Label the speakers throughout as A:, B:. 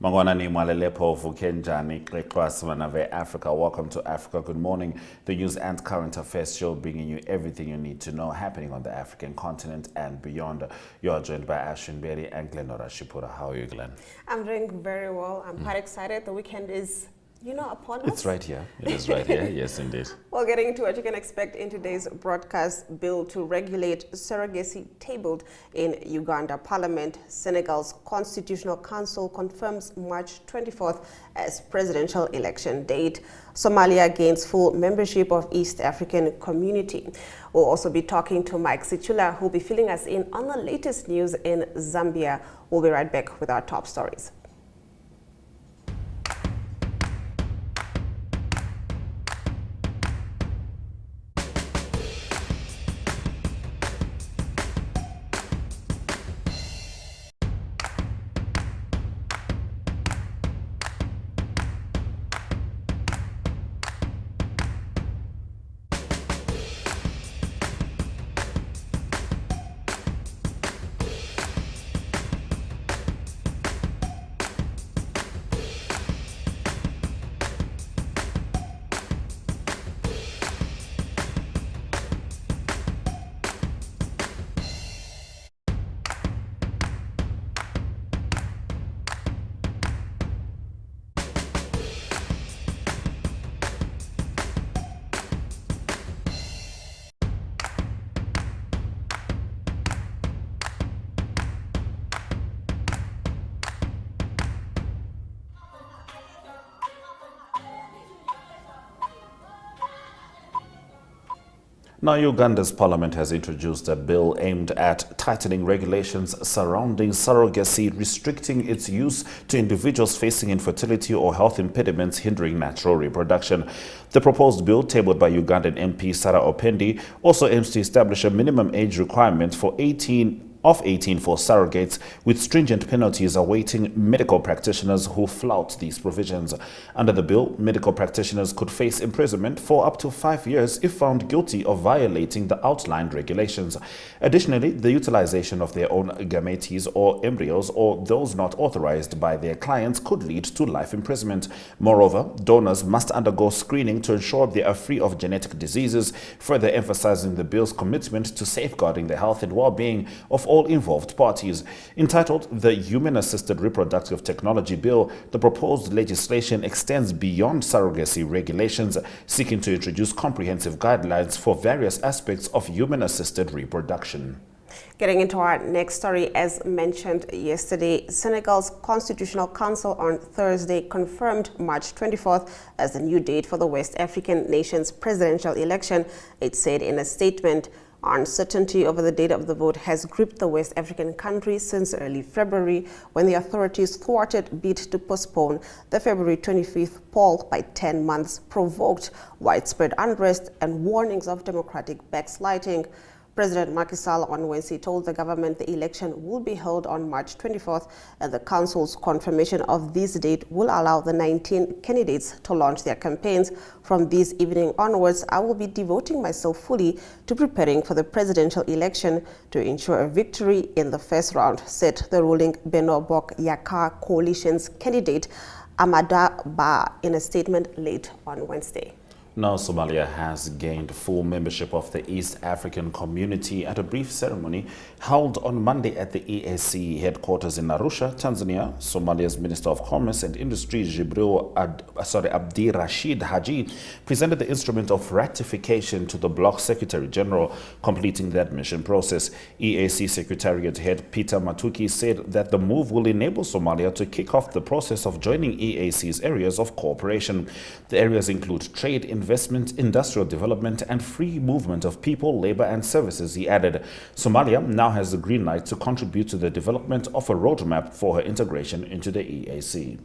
A: Mangwanani Mwalelepo Vukenjani Klekwas Africa. Welcome to Africa Good Morning, the news and current affairs show bringing you everything you need to know happening on the African continent and beyond. You are joined by Ashwin Berry and Glenora Shipura. How are you, Glenn?
B: I'm doing very well. I'm quite excited. The weekend is, upon us.
A: It's right here. It is right here. Yes, indeed.
B: Well, getting into what you can expect in today's broadcast, bill to regulate surrogacy tabled in Uganda Parliament. Senegal's Constitutional Council confirms March 24th as presidential election date. Somalia gains full membership of East African Community. We'll also be talking to Mike Sichula, who'll be filling us in on the latest news in Zambia. We'll be right back with our top stories.
A: Now, Uganda's parliament has introduced a bill aimed at tightening regulations surrounding surrogacy, restricting its use to individuals facing infertility or health impediments hindering natural reproduction. The proposed bill, tabled by Ugandan MP Sarah Opendi, also aims to establish a minimum age requirement for 18 for surrogates, with stringent penalties awaiting medical practitioners who flout these provisions. Under the bill, medical practitioners could face imprisonment for up to 5 years if found guilty of violating the outlined regulations. Additionally, the utilization of their own gametes or embryos or those not authorized by their clients could lead to life imprisonment. Moreover, donors must undergo screening to ensure they are free of genetic diseases, further emphasizing the bill's commitment to safeguarding the health and well-being of all involved parties. Entitled the Human-Assisted Reproductive Technology Bill, the proposed legislation extends beyond surrogacy regulations, seeking to introduce comprehensive guidelines for various aspects of human-assisted reproduction.
B: Getting into our next story, as mentioned yesterday, Senegal's Constitutional Council on Thursday confirmed March 24th as the new date for the West African nation's presidential election. It said in a statement, "Uncertainty over the date of the vote has gripped the West African country since early February, when the authorities thwarted bid to postpone the February 25th poll by 10 months, provoked widespread unrest and warnings of democratic backsliding." President Macky Sall on Wednesday told the government the election will be held on March 24th, and the council's confirmation of this date will allow the 19 candidates to launch their campaigns. From this evening onwards, I will be devoting myself fully to preparing for the presidential election to ensure a victory in the first round, said the ruling Beno Bok Yaka coalition's candidate Amada Ba in a statement late on Wednesday.
A: Now, Somalia has gained full membership of the East African Community at a brief ceremony held on Monday at the EAC headquarters in Arusha, Tanzania. Somalia's Minister of Commerce and Industry, Abdi Rashid Haji, presented the instrument of ratification to the bloc Secretary General, completing the admission process. EAC Secretariat head Peter Matuki said that the move will enable Somalia to kick off the process of joining EAC's areas of cooperation. The areas include trade, investment, industrial development, and free movement of people, labor, and services, he added. Somalia now has the green light to contribute to the development of a roadmap for her integration into the EAC.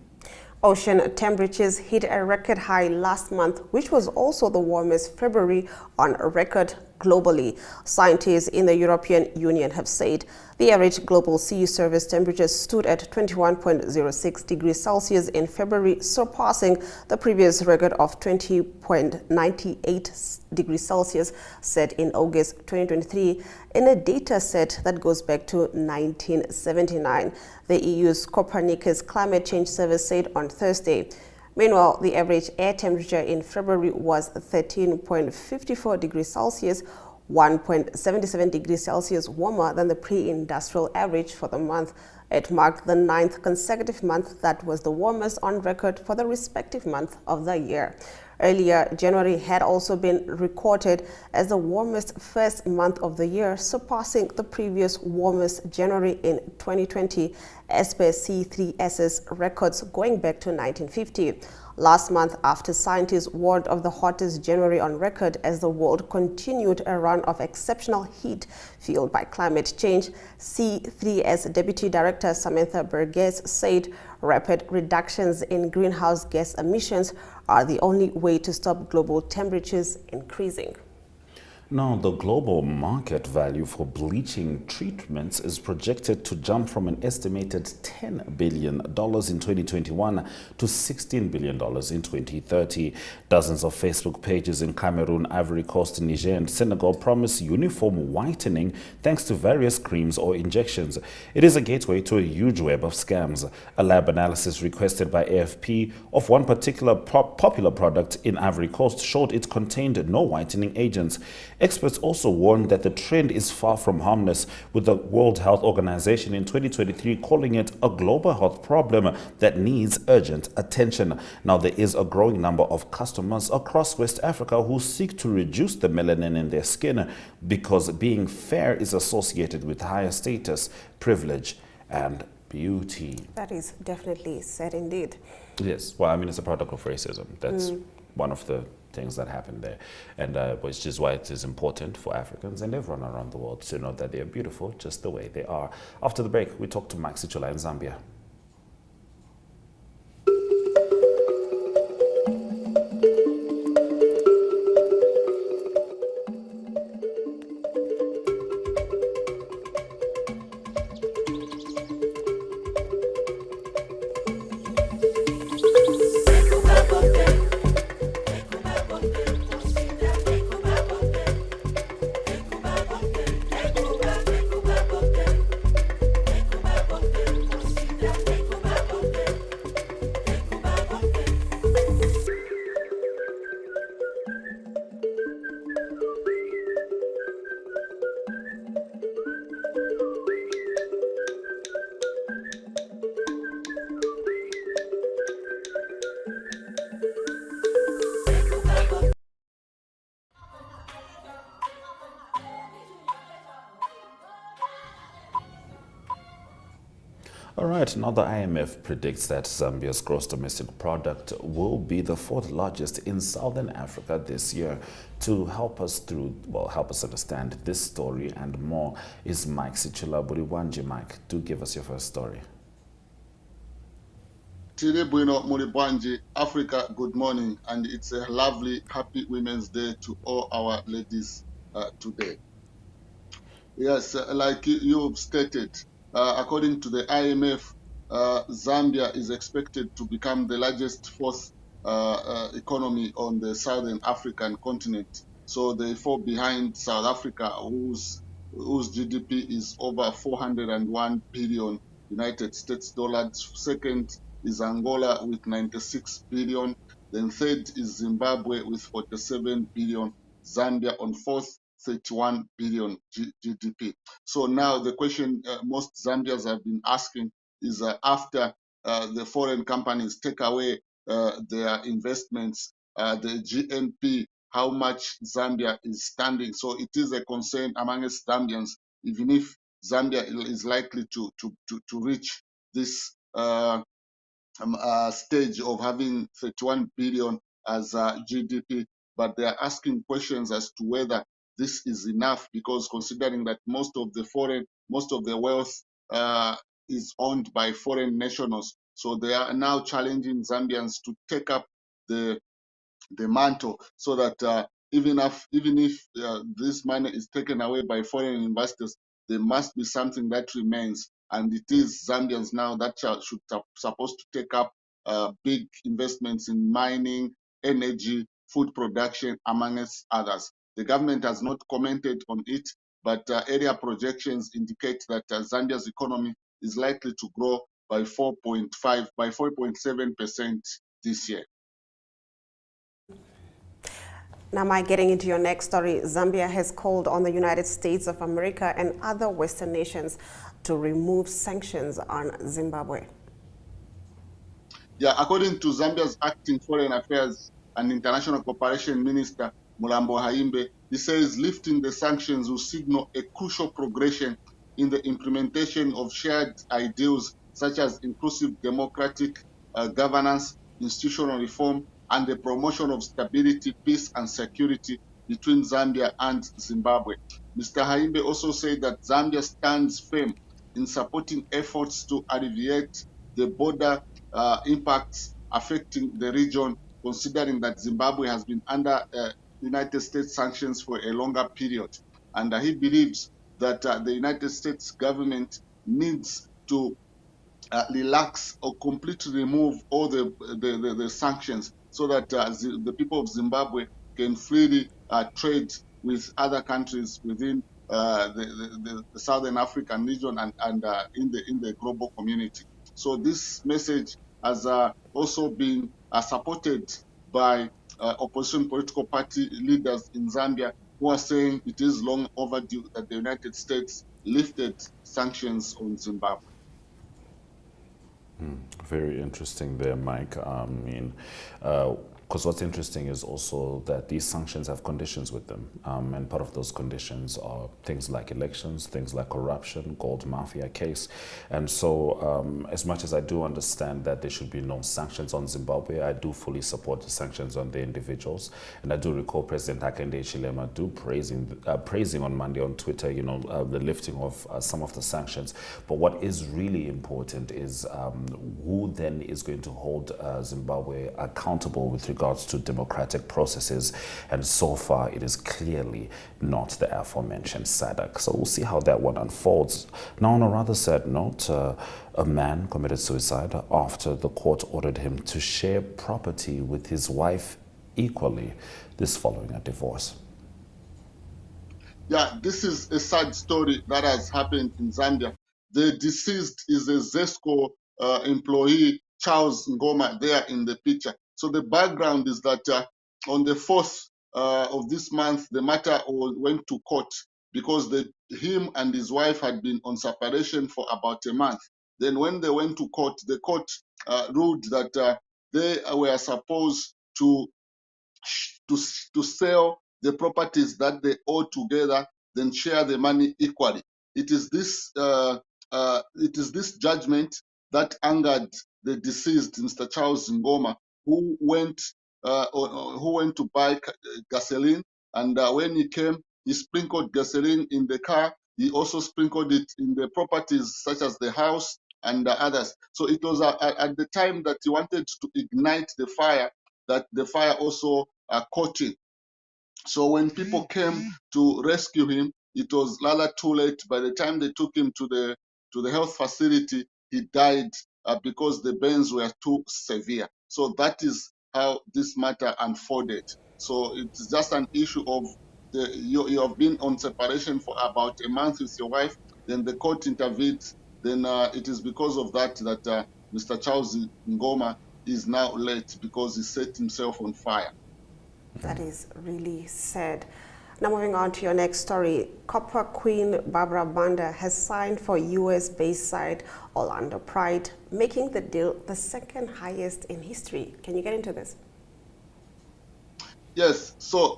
B: Ocean temperatures hit a record high last month, which was also the warmest February on record globally. Scientists in the European Union have said the average global sea surface temperature stood at 21.06 degrees Celsius in February, surpassing the previous record of 20.98 degrees Celsius set in August 2023 in a data set that goes back to 1979. The EU's Copernicus Climate Change Service said on Thursday. Meanwhile, the average air temperature in February was 13.54 degrees Celsius, 1.77 degrees Celsius warmer than the pre-industrial average for the month. It marked the 9th consecutive month that was the warmest on record for the respective month of the year. Earlier, January had also been recorded as the warmest first month of the year, surpassing the previous warmest January in 2020, as per C3S's records going back to 1950. Last month, after scientists warned of the hottest January on record as the world continued a run of exceptional heat fueled by climate change, C3S Deputy Director Samantha Burgess said rapid reductions in greenhouse gas emissions are the only way to stop global temperatures increasing.
A: Now, the global market value for bleaching treatments is projected to jump from an estimated $10 billion in 2021 to $16 billion in 2030. Dozens of Facebook pages in Cameroon, Ivory Coast, Niger, and Senegal promise uniform whitening thanks to various creams or injections. It is a gateway to a huge web of scams. A lab analysis requested by AFP of one particular popular product in Ivory Coast showed it contained no whitening agents. Experts also warned that the trend is far from harmless, with the World Health Organization in 2023 calling it a global health problem that needs urgent attention. Now, there is a growing number of customers across West Africa who seek to reduce the melanin in their skin because being fair is associated with higher status, privilege, and beauty.
B: That is definitely said indeed.
A: Yes, well, I mean, it's a product of racism. That's one of the things that happen there, and which is why it is important for Africans and everyone around the world to know that they are beautiful just the way they are. After the break, we talk to Mike Sichula in Zambia. All right, now the IMF predicts that Zambia's gross domestic product will be the fourth largest in Southern Africa this year. To help us understand this story and more is Mike Sichula. Buriwanji. Mike, do give us your first story.
C: Tiri Bueno Muribwanji, Africa, good morning, and it's a lovely, happy Women's Day to all our ladies today. Yes, like you've stated, according to the IMF, Zambia is expected to become the largest fourth economy on the Southern African continent. So they fall behind South Africa, whose GDP is over 401 billion United States dollars. Second is Angola with 96 billion. Then third is Zimbabwe with 47 billion. Zambia on fourth, 31 billion GDP. So now the question most Zambians have been asking is after the foreign companies take away their investments, the GNP, how much Zambia is standing. So it is a concern amongst Zambians, even if Zambia is likely to reach this stage of having 31 billion as GDP, but they are asking questions as to whether this is enough, because considering that most of the wealth is owned by foreign nationals. So they are now challenging Zambians to take up the mantle, so that even if this money is taken away by foreign investors, there must be something that remains, and it is Zambians now that should supposed to take up big investments in mining, energy, food production, amongst others. The government has not commented on it, but area projections indicate that Zambia's economy is likely to grow by 4.7% this year.
B: Now, Mike, getting into your next story, Zambia has called on the United States of America and other Western nations to remove sanctions on Zimbabwe.
C: Yeah, according to Zambia's acting Foreign Affairs and International Cooperation Minister, Mulambo Haimbe, he says lifting the sanctions will signal a crucial progression in the implementation of shared ideals such as inclusive democratic governance, institutional reform, and the promotion of stability, peace, and security between Zambia and Zimbabwe. Mr. Haimbe also said that Zambia stands firm in supporting efforts to alleviate the border impacts affecting the region, considering that Zimbabwe has been under United States sanctions for a longer period. And he believes that the United States government needs to relax or completely remove all the sanctions, so that the people of Zimbabwe can freely trade with other countries within the Southern African region and in the global community. So this message has also been supported by opposition political party leaders in Zambia, who are saying it is long overdue that the United States lifted sanctions on Zimbabwe.
A: Very interesting there, Mike. Because what's interesting is also that these sanctions have conditions with them. And part of those conditions are things like elections, things like corruption, gold mafia case. And so as much as I do understand that there should be no sanctions on Zimbabwe, I do fully support the sanctions on the individuals. And I do recall President Hakainde Hichilema praising on Monday on Twitter, the lifting of some of the sanctions. But what is really important is who then is going to hold Zimbabwe accountable with regards to democratic processes, and so far it is clearly not the aforementioned SADC. So we'll see how that one unfolds. Now, on a rather sad note, a man committed suicide after the court ordered him to share property with his wife equally, this following a divorce.
C: Yeah, this is a sad story that has happened in Zambia. The deceased is a ZESCO employee, Charles Ngoma, there in the picture. So the background is that on the 4th of this month, the matter went to court because him and his wife had been on separation for about a month. Then when they went to court, the court ruled that they were supposed to sell the properties that they owe together, then share the money equally. It is this judgment that angered the deceased, Mr. Charles Ngoma, who went to buy gasoline, and when he came, he sprinkled gasoline in the car. He also sprinkled it in the properties such as the house and others. So it was at the time that he wanted to ignite the fire that the fire also caught him. So when people came to rescue him, it was rather too late. By the time they took him to the health facility, he died because the burns were too severe. So that is how this matter unfolded. So it's just an issue of you have been on separation for about a month with your wife, then the court intervenes, then it is because of that Mr. Charles Ngoma is now late because he set himself on fire.
B: That is really sad. Now moving on to your next story, Copper Queen Barbara Banda has signed for US-based side Orlando Pride, making the deal the second highest in history. Can you get into this?
C: Yes, so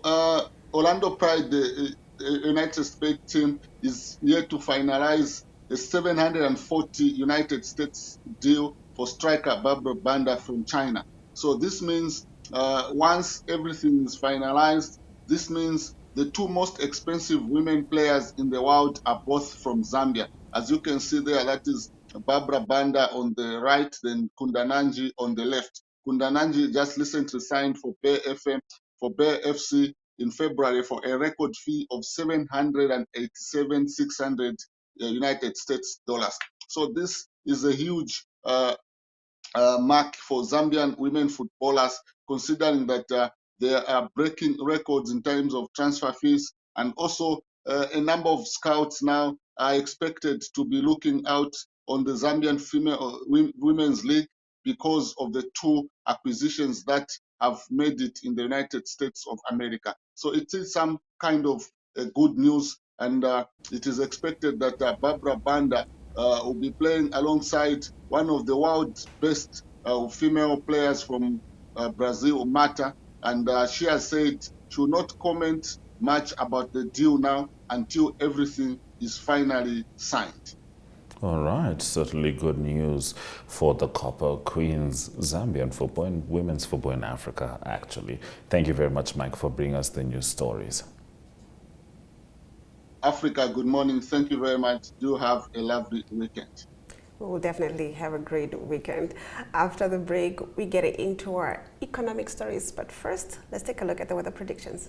C: Orlando Pride, the United States team, is yet to finalize a $740 United States deal for striker Barbara Banda from China. So this means once everything is finalized, this means the two most expensive women players in the world are both from Zambia. As you can see there, that is Barbara Banda on the right, then Kundananji on the left. Kundananji just recently signed for Bear FC in February for a record fee of 787,600 United States dollars. So this is a huge mark for Zambian women footballers, considering that they are breaking records in terms of transfer fees, and also a number of scouts now are expected to be looking out on the Zambian female women's league because of the two acquisitions that have made it in the United States of America. So it is some kind of good news, and it is expected that Barbara Banda will be playing alongside one of the world's best female players from Brazil, Mata, and she has said she will not comment much about the deal now until everything is finally signed.
A: All right, certainly good news for the Copper Queens, Zambian football and women's football in Africa, actually. Thank you very much, Mike, for bringing us the news stories.
C: Africa, good morning. Thank you very much. Do have a lovely weekend.
B: We'll definitely have a great weekend. After the break, we get into our economic stories. But first, let's take a look at the weather predictions.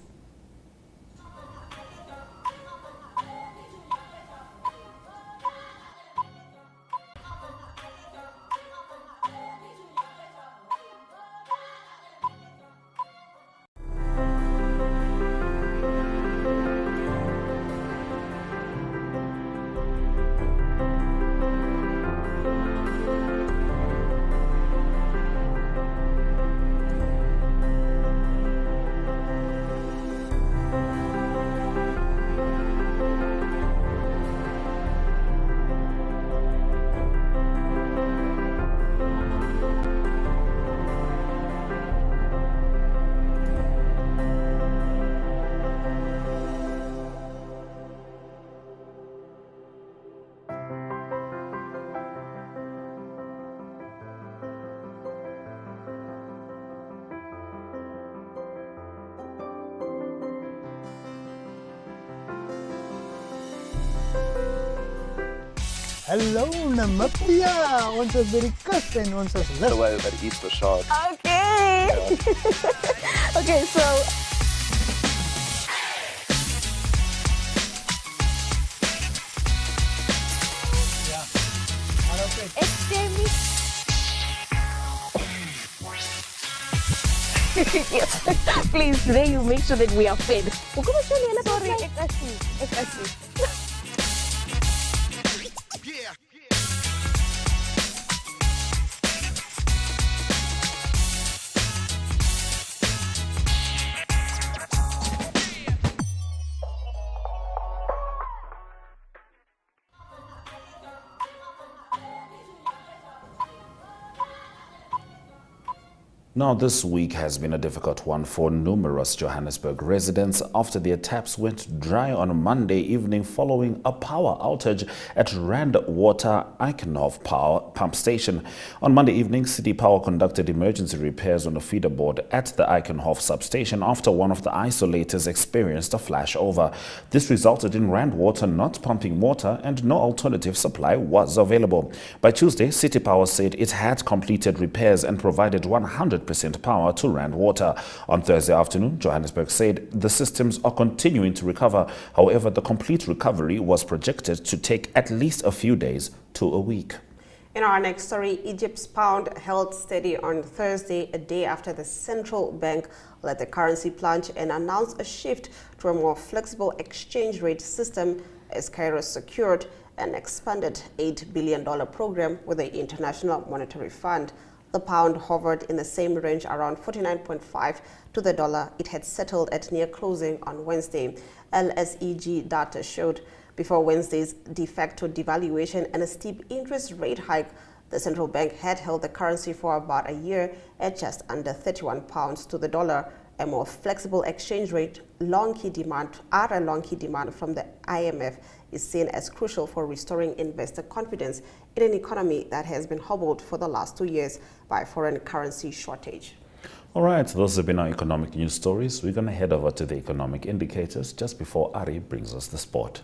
D: Hello, Namapia. Ons is by die kus en ons is lus.
E: Terwyl by die Easter shot.
B: Okay. Okay, so yes, please, today you make sure that we are fed. Sorry,
A: Now, this week has been a difficult one for numerous Johannesburg residents after their taps went dry on Monday evening following a power outage at Rand Water Eichenhof Power Pump Station. On Monday evening, City Power conducted emergency repairs on the feeder board at the Eichenhof substation after one of the isolators experienced a flashover. This resulted in Rand Water not pumping water and no alternative supply was available. By Tuesday, City Power said it had completed repairs and provided 100% power to Rand Water. On Thursday afternoon, Johannesburg said the systems are continuing to recover. However, the complete recovery was projected to take at least a few days to a week.
B: in our next story, Egypt's pound held steady on Thursday, a day after the central bank let the currency plunge and announced a shift to a more flexible exchange rate system as Cairo secured an expanded $8 billion program with the International Monetary Fund. The pound hovered in the same range around 49.5 to the dollar it had settled at near closing on Wednesday. LSEG data showed before Wednesday's de facto devaluation and a steep interest rate hike, the central bank had held the currency for about a year at just under 31 pounds to the dollar. A more flexible exchange rate, a long key demand from the IMF is seen as crucial for restoring investor confidence in an economy that has been hobbled for the last 2 years by foreign currency shortage.
A: All right, those have been our economic news stories. We're going to head over to the economic indicators just before Ari brings us the sport.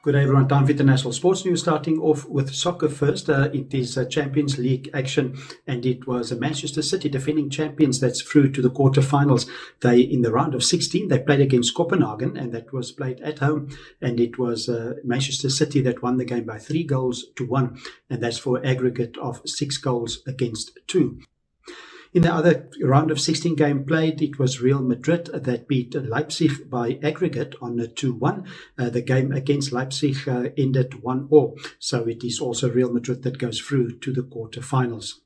E: Good day, everyone. Time for international sports news. Starting off with soccer first. It is Champions League action, and it was Manchester City, defending champions, that's through to the quarterfinals. They, in the round of 16, they played against Copenhagen, and that was played at home. And it was Manchester City that won the game by 3-1, and that's for aggregate of 6 goals against 2. In the other round of 16 game played, it was Real Madrid that beat Leipzig by aggregate on 2-1. The game against Leipzig ended 1-1. So it is also Real Madrid that goes through to the quarterfinals.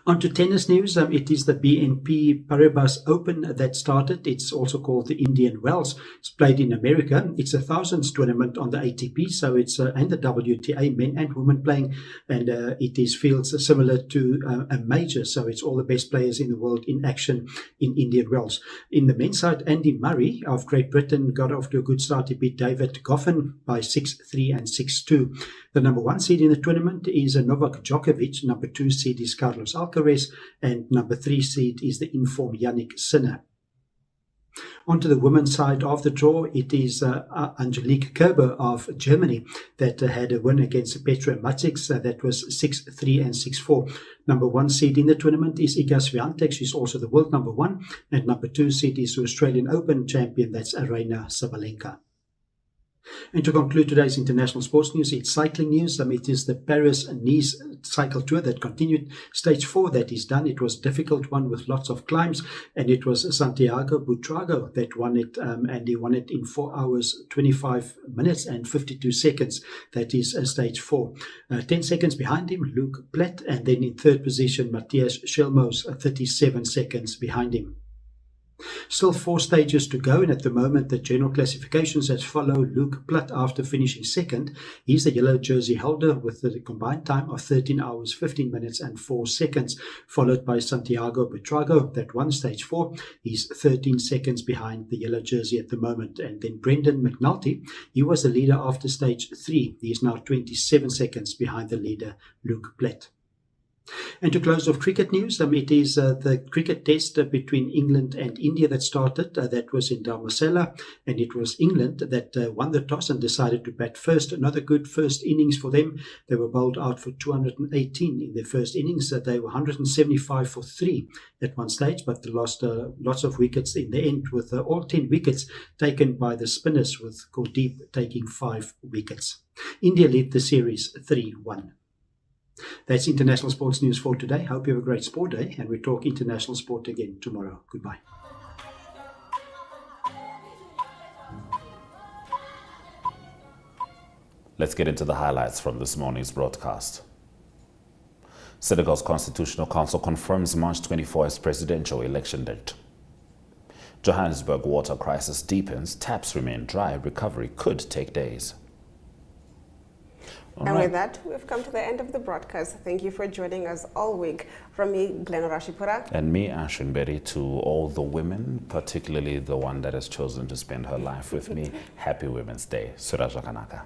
E: On to tennis news. It is the BNP Paribas Open that started. It's also called the Indian Wells. It's played in America. It's a thousands tournament on the ATP, so it's and the WTA, men and women playing, and it is fields similar to a major, so it's all the best players in the world in action in Indian Wells. In the men's side, Andy Murray of Great Britain got off to a good start. He beat David Goffin by 6-3 and 6-2. The number 1 seed in the tournament is Novak Djokovic. Number 2 seed is Carlos Alcaraz, and number 3 seed is the informed Yannick Sinner. On to the women's side of the draw, it is Angelique Kerber of Germany that had a win against Petra Martins. That was 6-3 and 6-4. Number 1 seed in the tournament is Iga Swiatek. She's also the world number 1. And number 2 seed is the Australian Open champion. That's Aryna Sabalenka. And to conclude today's international sports news, it's cycling news. It is the Paris-Nice cycle tour that continued. Stage 4 that is done. It was a difficult one with lots of climbs, and it was Santiago Buitrago that won it, and he won it in 4 hours, 25 minutes and 52 seconds. That is stage 4. 10 seconds behind him, Luke Platt, and then in third position, Matthias Schelmos, 37 seconds behind him. Still 4 stages to go, and at the moment the general classifications as follow. Luke Platt, after finishing second, he's the yellow jersey holder with the combined time of 13 hours, 15 minutes and 4 seconds, followed by Santiago Buitrago that won stage 4. He's 13 seconds behind the yellow jersey at the moment. And then Brendan McNulty, he was the leader after stage 3. He is now 27 seconds behind the leader, Luke Platt. And to close off cricket news, it is the cricket test between England and India that started. That was in Dharmasala, and it was England that won the toss and decided to bat first. Another good first innings for them. They were bowled out for 218 in their first innings. They were 175 for 3 at one stage, but they lost lots of wickets in the end, with all 10 wickets taken by the spinners, with Kuldeep taking 5 wickets. India lead the series 3-1. That's international sports news for today. Hope you have a great sport day, and we talk international sport again tomorrow. Goodbye.
A: Let's get into the highlights from this morning's broadcast. Senegal's Constitutional Council confirms March 24 as presidential election date. Johannesburg water crisis deepens. Taps remain dry. Recovery could take days.
B: And with that, we've come to the end of the broadcast. Thank you for joining us all week. From me, Glenn Rashipura.
A: And me, Ashwin Berry, to all the women, particularly the one that has chosen to spend her life with me. Happy Women's Day. Suraja Kanaka.